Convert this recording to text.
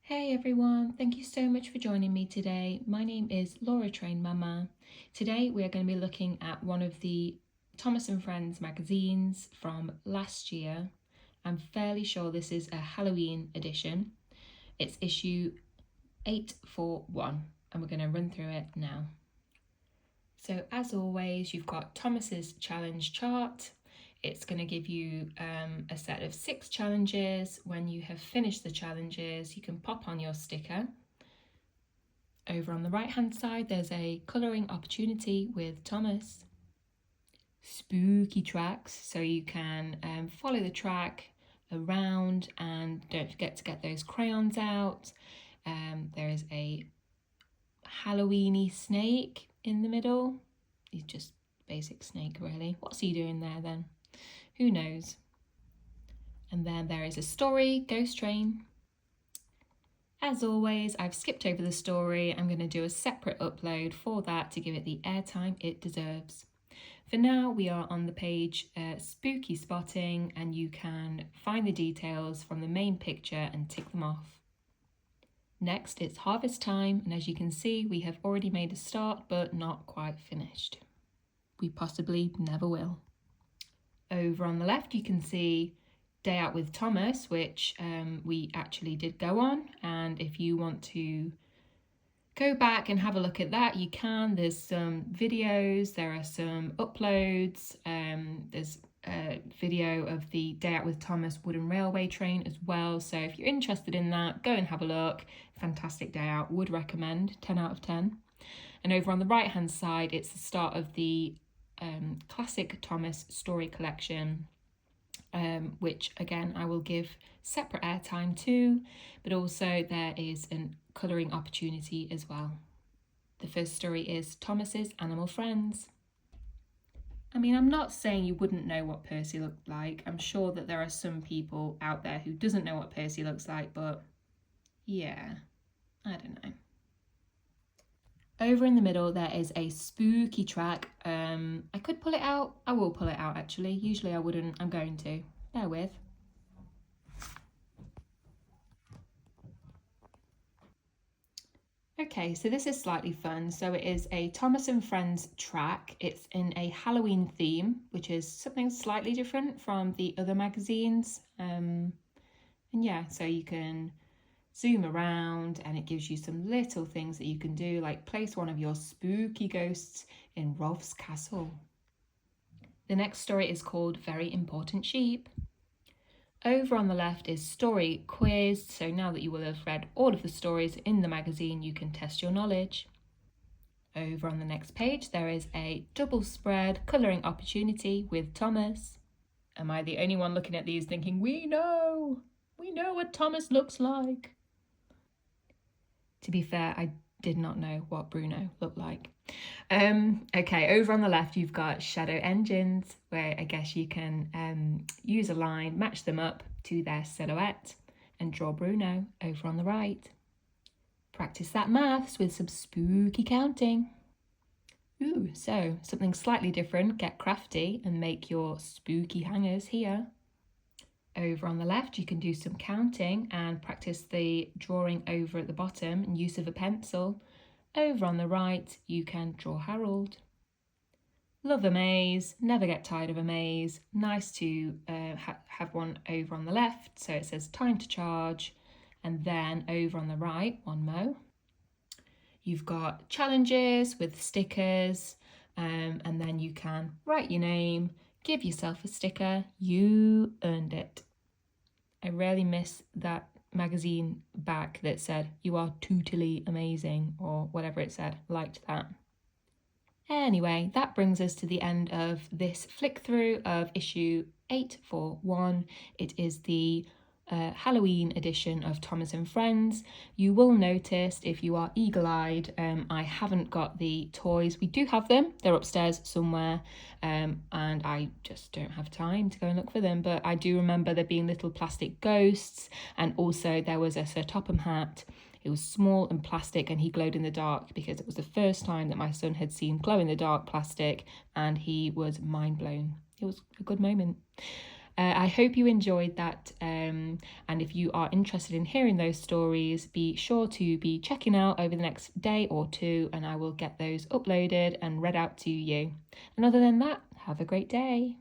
Hey everyone, thank you so much for joining me today. My name is Laura Train Mama. Today we are going to be looking at one of the Thomas and Friends magazines from last year. I'm fairly sure this is a Halloween edition. It's issue 841 and we're going to run through it now. So as always, you've got Thomas's challenge chart. It's going to give you a set of 6 challenges. When you have finished the challenges, you can pop on your sticker. Over on the right hand side, there's a colouring opportunity with Thomas. Spooky tracks, so you can follow the track around and don't forget to get those crayons out. There is a Halloweeny snake in the middle. He's just basic snake really. What's he doing there then? Who knows? And then there is a story, Ghost Train. As always, I've skipped over the story. I'm going to do a separate upload for that to give it the airtime it deserves. For now, we are on the page Spooky Spotting, and you can find the details from the main picture and tick them off. Next, it's harvest time, and as you can see, we have already made a start, but not quite finished. We possibly never will. Over on the left, you can see Day Out with Thomas, which we actually did go on, and if you want to go back and have a look at that, you can. There's some videos, there are some uploads, there's a video of the Day Out with Thomas wooden railway train as well, so if you're interested in that, go and have a look. Fantastic day out, would recommend, 10 out of 10. And over on the right hand side, it's the start of the classic Thomas story collection, which again I will give separate airtime to, but also there is a colouring opportunity as well. The first story is Thomas's Animal Friends. I mean, I'm not saying you wouldn't know what Percy looked like. I'm sure that there are some people out there who doesn't know what Percy looks like, but yeah, I don't know. Over in the middle, there is a spooky track. I could pull it out. I will pull it out, actually. Usually I wouldn't. I'm going to. Bear with. Okay, so this is slightly fun. So it is a Thomas and Friends track. It's in a Halloween theme, which is something slightly different from the other magazines. And yeah, so you can zoom around and it gives you some little things that you can do, like place one of your spooky ghosts in Rolf's castle. The next story is called Very Important Sheep. Over on the left is story quiz, so now that you will have read all of the stories in the magazine, you can test your knowledge. Over on the next page, there is a double spread colouring opportunity with Thomas. Am I the only one looking at these thinking, we know what Thomas looks like? To be fair, I did not know what Bruno looked like. Okay, over on the left, you've got shadow engines, where I guess you can use a line, match them up to their silhouette, and draw Bruno over on the right. Practice that maths with some spooky counting. Ooh, so something slightly different, get crafty and make your spooky hangers here. Over on the left, you can do some counting and practice the drawing over at the bottom and use of a pencil. Over on the right, you can draw Harold. Love a maze, never get tired of a maze. Nice to have one over on the left, so it says time to charge. And then over on the right, one more. You've got challenges with stickers, and then you can write your name, give yourself a sticker, you earned it. I rarely miss that magazine back that said, you are totally amazing, or whatever it said. Liked that. Anyway, that brings us to the end of this flick through of issue 841. It is the Halloween edition of Thomas and Friends. You will notice, if you are eagle-eyed, I haven't got the toys. We do have them, they're upstairs somewhere, and I just don't have time to go and look for them, but I do remember there being little plastic ghosts, and also there was a Sir Topham hat. It was small and plastic, and he glowed in the dark because it was the first time that my son had seen glow in the dark plastic, and he was mind blown. It was a good moment. I hope you enjoyed that, and if you are interested in hearing those stories, be sure to be checking out over the next day or two, and I will get those uploaded and read out to you. And other than that, have a great day.